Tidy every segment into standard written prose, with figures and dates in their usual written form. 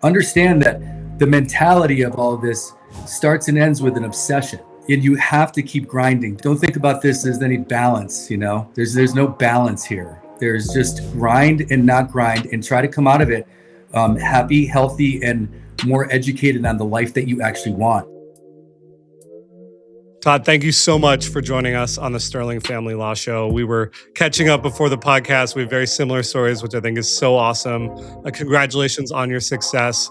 understand that the mentality of all this starts and ends with an obsession. And you have to keep grinding. Don't think about this as any balance, you know? There's no balance here. There's just grind and not grind, and try to come out of it happy, healthy, and more educated on the life that you actually want. Todd, thank you so much for joining us on the Sterling Family Law Show. We were catching up before the podcast. We have very similar stories, which I think is so awesome. Congratulations on your success.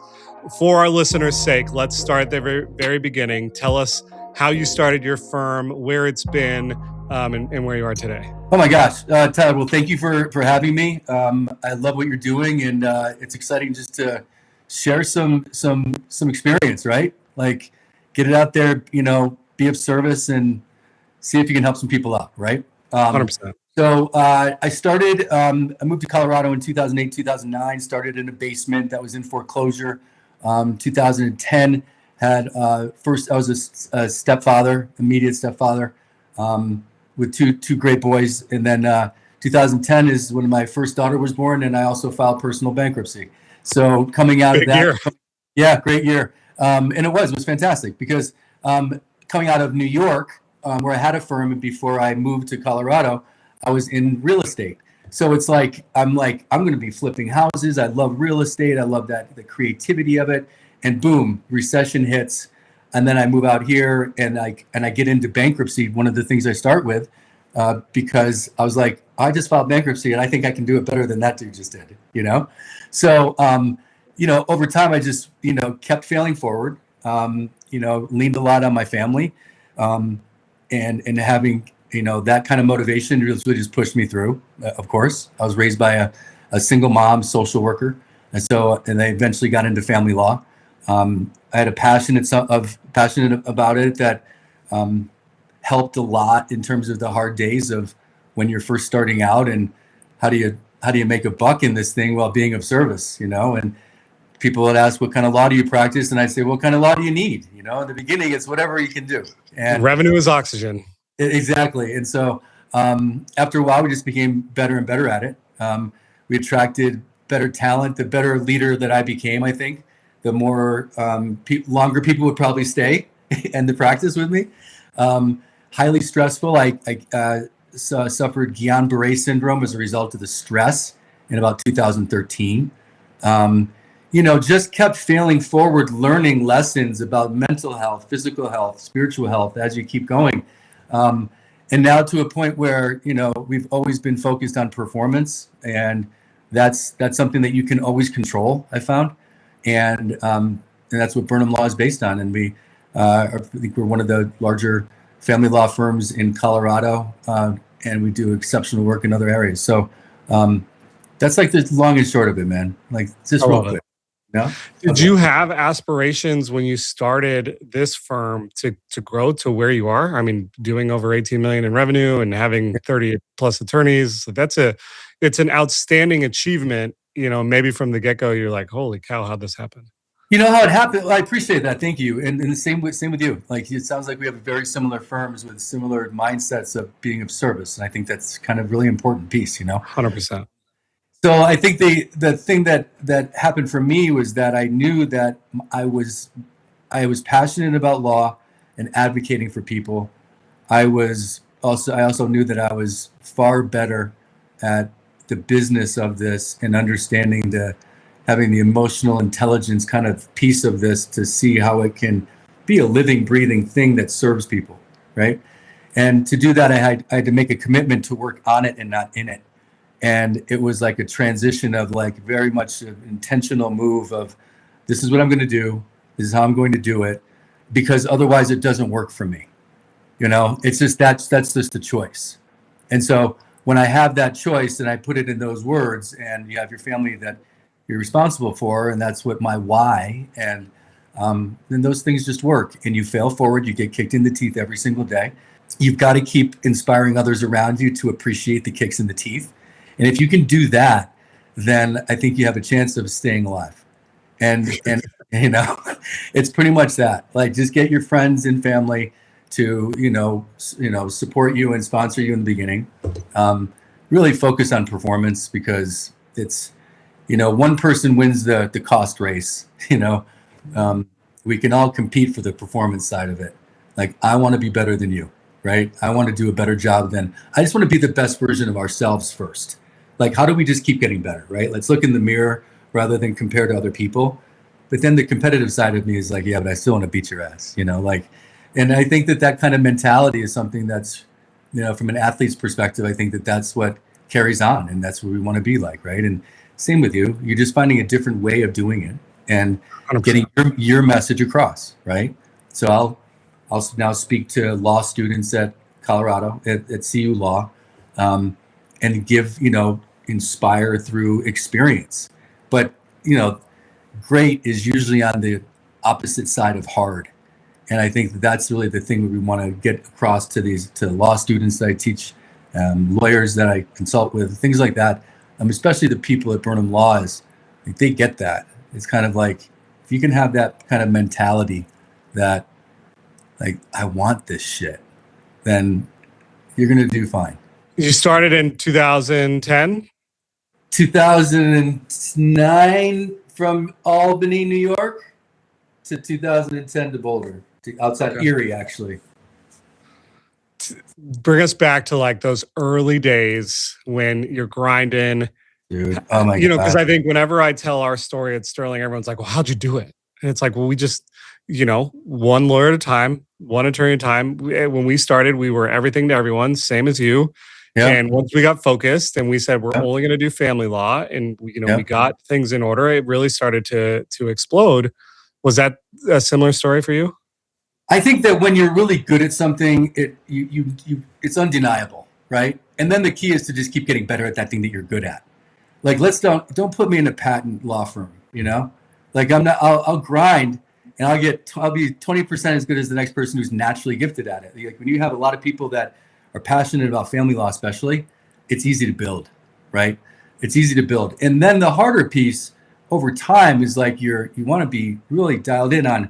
For our listeners' sake, let's start at the very, very beginning. Tell us how you started your firm, where it's been, and where you are today. Oh my gosh, Todd, well, thank you for having me. I love what you're doing, and it's exciting just to share some experience, right? Like, get it out there, you know, be of service and see if you can help some people out, right? 100%. So I started, I moved to Colorado in 2008, 2009, started in a basement that was in foreclosure. 2010, first I was a stepfather, immediate stepfather, with two great boys. And then 2010 is when my first daughter was born, and I also filed personal bankruptcy. So coming out of that, year. Yeah, great year. And it was fantastic because coming out of New York, where I had a firm, and before I moved to Colorado, I was in real estate. So it's like I'm going to be flipping houses. I love real estate. I love the creativity of it. And boom, recession hits, and then I move out here, and I get into bankruptcy. One of the things I start with, because I was like, I just filed bankruptcy, and I think I can do it better than that dude just did. You know, so you know, over time I just kept failing forward. Leaned a lot on my family, and having that kind of motivation really just pushed me through. Of course, I was raised by a single mom, social worker, and I eventually got into family law. I had a passionate about it that helped a lot in terms of the hard days of when you're first starting out, and how do you make a buck in this thing while being of service, and people would ask, what kind of law do you practice? And I'd say, what kind of law do you need? In the beginning, it's whatever you can do. And revenue is oxygen. Exactly. And so after a while, we just became better and better at it. We attracted better talent. The better leader that I became, I think, the more longer people would probably stay and the practice with me. Highly stressful. I suffered Guillain-Barré syndrome as a result of the stress in about 2013. Just kept failing forward, learning lessons about mental health, physical health, spiritual health as you keep going. And now to a point where, we've always been focused on performance, and that's something that you can always control, I found. And that's what Burnham Law is based on. And we, I think we're one of the larger family law firms in Colorado, and we do exceptional work in other areas. So that's like the long and short of it, man. Like, just real quick. Yeah. Did you have aspirations when you started this firm to grow to where you are? I mean, doing over 18 million in revenue and having 30 plus attorneys, it's an outstanding achievement. Maybe from the get-go, you're like, holy cow, how'd this happen? You know how it happened? Well, I appreciate that. Thank you. And the same with you. Like, it sounds like we have very similar firms with similar mindsets of being of service. And I think that's kind of really important piece, 100%. So I think the thing that happened for me was that I knew that I was passionate about law and advocating for people. I also knew that I was far better at the business of this and understanding having the emotional intelligence kind of piece of this to see how it can be a living, breathing thing that serves people, right? And to do that, I had to make a commitment to work on it and not in it. And it was like a transition of like very much an intentional move of, this is what I'm going to do. This is how I'm going to do it, because otherwise it doesn't work for me. It's just, that's just a choice. And so when I have that choice and I put it in those words, and you have your family that you're responsible for, and that's what my why, and then those things just work, and you fail forward, you get kicked in the teeth every single day. You've got to keep inspiring others around you to appreciate the kicks in the teeth. And if you can do that, then I think you have a chance of staying alive. And it's pretty much that. Like, just get your friends and family to, support you and sponsor you in the beginning. Really focus on performance, because one person wins the cost race. We can all compete for the performance side of it. Like, I want to be better than you, right? I want to do a better job than, I just want to be the best version of ourselves first. Like, how do we just keep getting better, right? Let's look in the mirror rather than compare to other people. But then the competitive side of me is like, yeah, but I still want to beat your ass, and I think that kind of mentality is something that's, from an athlete's perspective, I think that that's what carries on, and that's what we want to be like, right? And same with you. You're just finding a different way of doing it and 100%. getting your message across, right? So I'll now speak to law students at Colorado at CU Law, and give, inspire through experience. But, great is usually on the opposite side of hard. And I think that's really the thing that we want to get across to law students that I teach, lawyers that I consult with, things like that. Especially the people at Burnham Law is, like, they get that. It's kind of like, if you can have that kind of mentality that, like, I want this shit, then you're going to do fine. You started in 2010? 2009 from Albany, New York, to 2010 to Boulder, outside Erie, actually. Bring us back to like those early days when you're grinding. Dude, oh my God. Because I think whenever I tell our story at Sterling, everyone's like, well, how'd you do it? And it's like, well, we just, one lawyer at a time, one attorney at a time. When we started, we were everything to everyone, same as you. Yeah. And once we got focused and we said, we're only going to do family law, and we got things in order, it really started to explode. Was that a similar story for you? I think that when you're really good at something, it's undeniable, right? And then the key is to just keep getting better at that thing that you're good at. Like, don't put me in a patent law firm, Like, I'll grind and I'll be 20% as good as the next person who's naturally gifted at it. Like, when you have a lot of people that are passionate about family law, especially, it's easy to build, right? It's easy to build. And then the harder piece over time is like you want to be really dialed in on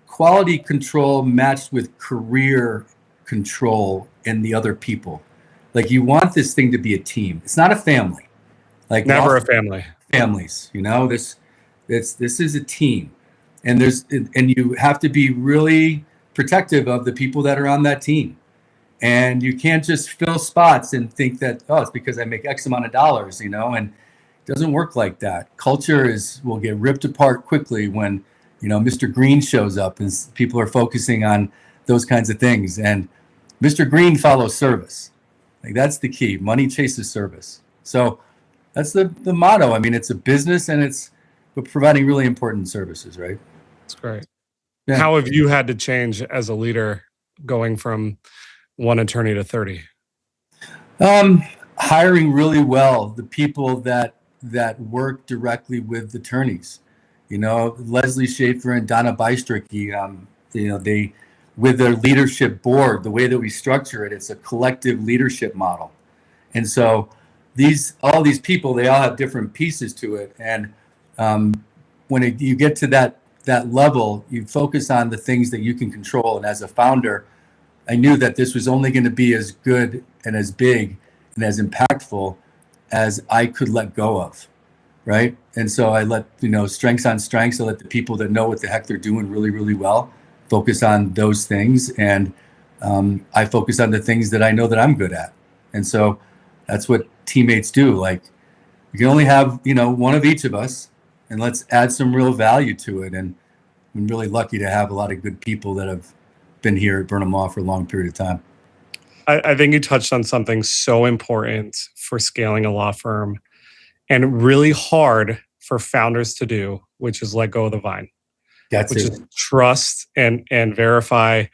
quality control matched with career control in the other people. Like, you want this thing to be a team. It's not a family. Like, never a family. Families, this is a team, and you have to be really protective of the people that are on that team. And you can't just fill spots and think that, oh, it's because I make X amount of dollars, and it doesn't work like that. Culture will get ripped apart quickly when, Mr. Green shows up and people are focusing on those kinds of things. And Mr. Green follows service. Like, that's the key. Money chases service. So that's the motto. I mean, it's a business and we're providing really important services, right? That's great. Yeah. How have you had to change as a leader going from one attorney to 30? Hiring really well the people that work directly with attorneys. Leslie Schaefer and Donna Bystricky, they, with their leadership board, the way that we structure it, it's a collective leadership model. And so all these people, they all have different pieces to it. And when you get to that level, you focus on the things that you can control. And as a founder, I knew that this was only going to be as good and as big and as impactful as I could let go of, right? And so I let, strengths on strengths. I let the people that know what the heck they're doing really, really well focus on those things. And I focus on the things that I know that I'm good at. And so that's what teammates do. Like, you can only have, one of each of us, and let's add some real value to it. And I'm really lucky to have a lot of good people that have been here at Burnham Law for a long period of time. I think you touched on something so important for scaling a law firm and really hard for founders to do, which is let go of the vine. Which is trust and verify.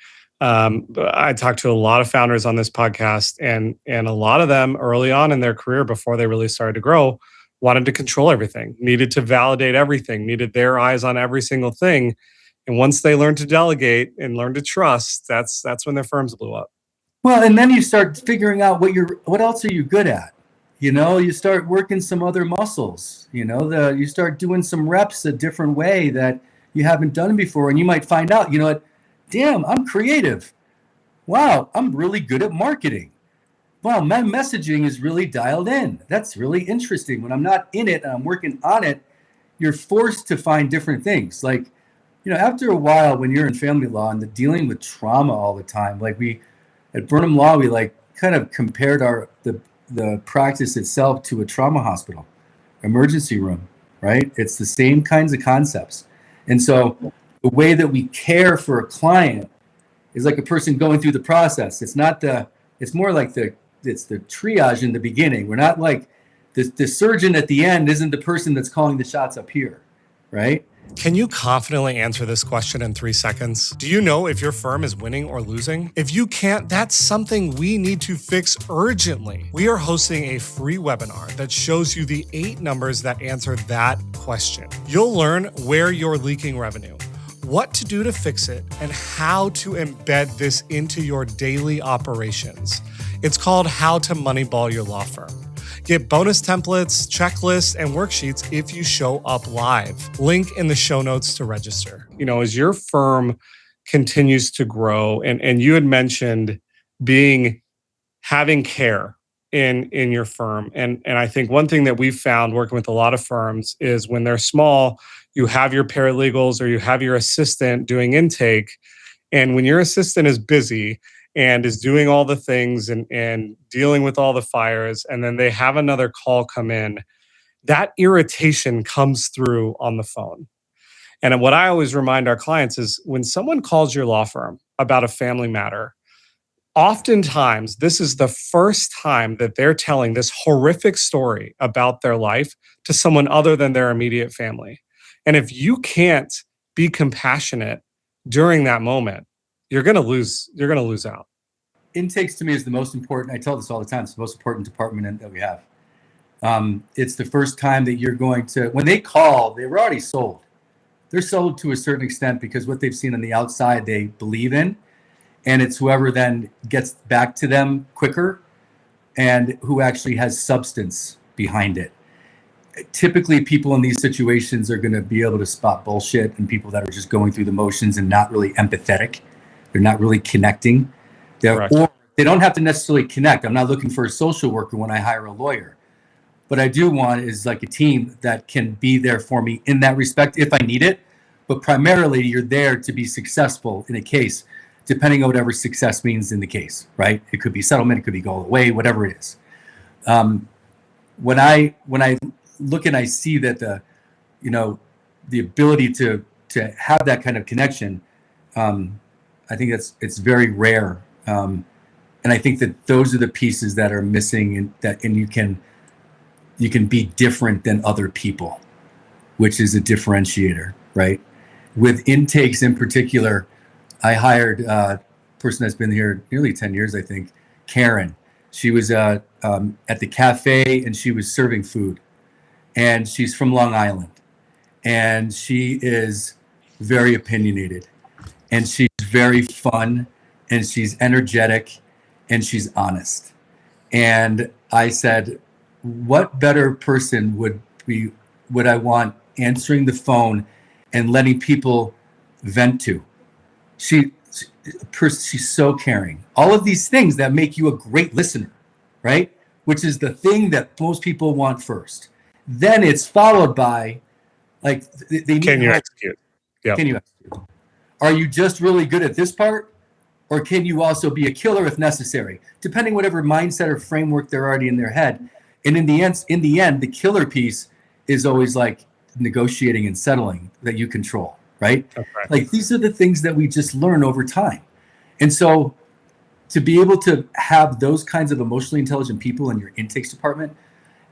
I talked to a lot of founders on this podcast, and a lot of them early on in their career, before they really started to grow, wanted to control everything, needed to validate everything, needed their eyes on every single thing. And once they learned to delegate and learn to trust, that's when their firms blew up. Well, and then you start figuring out what else are you good at? You start working some other muscles. You start doing some reps a different way that you haven't done before, and you might find out, damn, I'm creative. Wow, I'm really good at marketing. wow, my messaging is really dialed in. That's really interesting. When I'm not in it and I'm working on it, you're forced to find different things. Like, after a while, when you're in family law and dealing with trauma all the time, like we at Burnham Law, we like kind of compared the practice itself to a trauma hospital, emergency room, right? It's the same kinds of concepts. And so the way that we care for a client is like a person going through the process. It's more like it's the triage in the beginning. We're not like the surgeon at the end isn't the person that's calling the shots up here, right? Can you confidently answer this question in 3 seconds? Do you know if your firm is winning or losing? If you can't, that's something we need to fix urgently. We are hosting a free webinar that shows you the 8 numbers that answer that question. You'll learn where you're leaking revenue, what to do to fix it, and how to embed this into your daily operations. It's called How to Moneyball Your Law Firm. Get bonus templates, checklists, and worksheets if you show up live. Link in the show notes to register. As your firm continues to grow, and you had mentioned having care in your firm. And I think one thing that we've found working with a lot of firms is when they're small, you have your paralegals or you have your assistant doing intake. And when your assistant is busy and is doing all the things and dealing with all the fires, and then they have another call come in, that irritation comes through on the phone. And what I always remind our clients is when someone calls your law firm about a family matter, oftentimes this is the first time that they're telling this horrific story about their life to someone other than their immediate family. And if you can't be compassionate during that moment, you're going to lose out. Intakes to me is the most important. I tell this all the time. It's the most important department that we have. It's the first time that you're going to, when they call, they were already sold. They're sold to a certain extent because what they've seen on the outside, they believe in. And it's whoever then gets back to them quicker and who actually has substance behind it. Typically, people in these situations are going to be able to spot bullshit and people that are just going through the motions and not really empathetic. They're not really connecting. Or they don't have to necessarily connect. I'm not looking for a social worker when I hire a lawyer. What I do want is like a team that can be there for me in that respect if I need it. But primarily, you're there to be successful in a case, depending on whatever success means in the case, right? It could be settlement, it could be go away, whatever it is. When I look and I see that the ability to have that kind of connection, I think it's very rare. And I think that those are the pieces that are missing, and you can be different than other people, which is a differentiator, right? With intakes in particular, I hired a person that's been here nearly 10 years, I think, Karen. She was at the cafe and she was serving food. And she's from Long Island. And she is very opinionated. And she's very fun. And she's energetic. And she's honest. And I said, what better person would I want answering the phone and letting people vent to? She's so caring. All of these things that make you a great listener, right? Which is the thing that most people want first. Then it's followed by, like, they need Can you execute? Yeah. Can you execute? Are you just really good at this part? Or can you also be a killer if necessary? Depending whatever mindset or framework they're already in their head. And in the end, the killer piece is always like negotiating and settling that you control, right? Okay. Like these are the things that we just learn over time. And so to be able to have those kinds of emotionally intelligent people in your intakes department,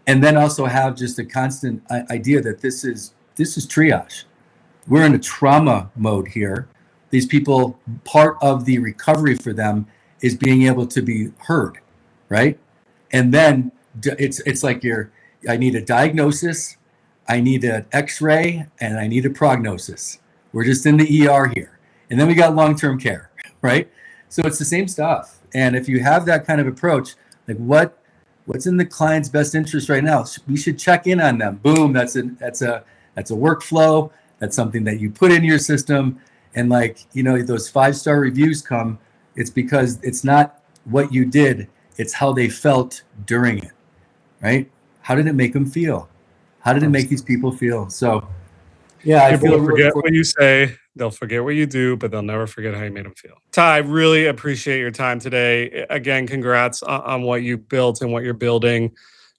and then also have just a constant idea that this is triage. We're in a trauma mode here. These people, part of the recovery for them is being able to be heard, right? And then it's like I need a diagnosis, I need an X-ray, and I need a prognosis. We're just in the ER here. And then we got long-term care, right? So it's the same stuff. And if you have that kind of approach, like what's in the client's best interest right now? We should check in on them. Boom, that's a workflow. That's something that you put in your system. And like, those 5-star reviews come, it's because it's not what you did, It's how they felt during it, right? How did it make them feel? How did it make these people feel? So, yeah, I People feel will forget what you say, they'll forget what you do, but they'll never forget how you made them feel. Ty, I really appreciate your time today. Again, congrats on what you built and what you're building.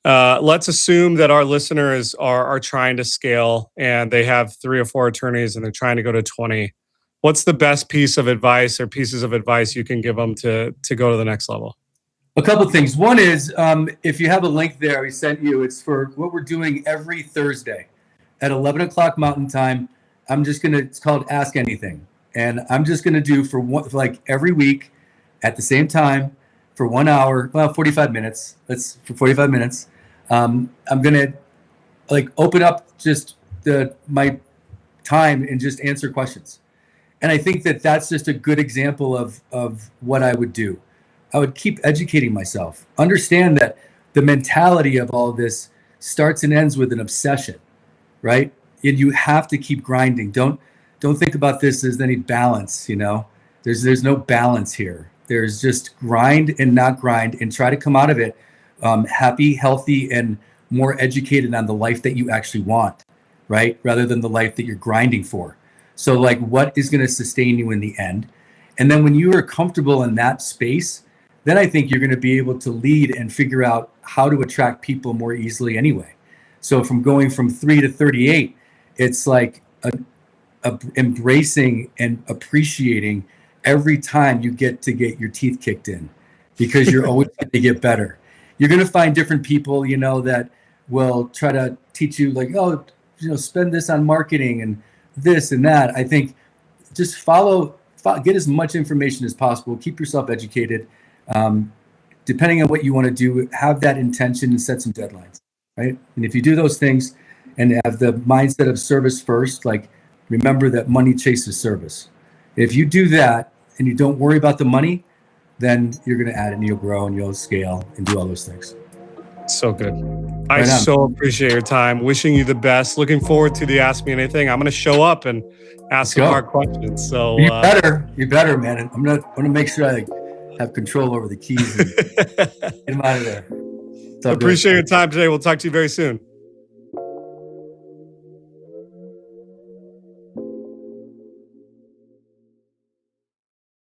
Let's assume that our listeners are trying to scale and they have 3 or 4 attorneys and they're trying to go to 20. What's the best piece of advice or pieces of advice you can give them to go to the next level? A couple of things. One is, if you have a link there, we sent you. It's for what we're doing every Thursday at 11 o'clock Mountain Time. It's called Ask Anything. And I'm just going to do for like every week at the same time for 1 hour, well, 45 minutes. For 45 minutes. I'm going to like open up just my time and just answer questions. And I think that that's just a good example of what I would do. I would keep educating myself. Understand that the mentality of all of this starts and ends with an obsession, right? And you have to keep grinding. Don't think about this as any balance, you know? There's no balance here. There's just grind and not grind, and try to come out of it happy, healthy, and more educated on the life that you actually want, right? Rather than the life that you're grinding for. So like, what is going to sustain you in the end? And then when you are comfortable in that space, then I think you're going to be able to lead and figure out how to attract people more easily anyway. So from going from 3 to 38, it's like embracing and appreciating every time you get your teeth kicked in, because you're always going to get better. You're going to find different people, you know, that will try to teach you like, oh, you know, spend this on marketing and this and that. I think just get as much information as possible. Keep yourself educated. Depending on what you want to do, have that intention and set some deadlines, right? And if you do those things and have the mindset of service first, like remember that money chases service. If you do that and you don't worry about the money, then you're going to add it and you'll grow and you'll scale and do all those things. So good. I so appreciate your time. Wishing you the best. Looking forward to the Ask Me Anything. I'm going to show up and ask some hard questions. So you better, man. I'm gonna make sure I have control over the keys and get them out of there. Appreciate your time today. We'll talk to you very soon.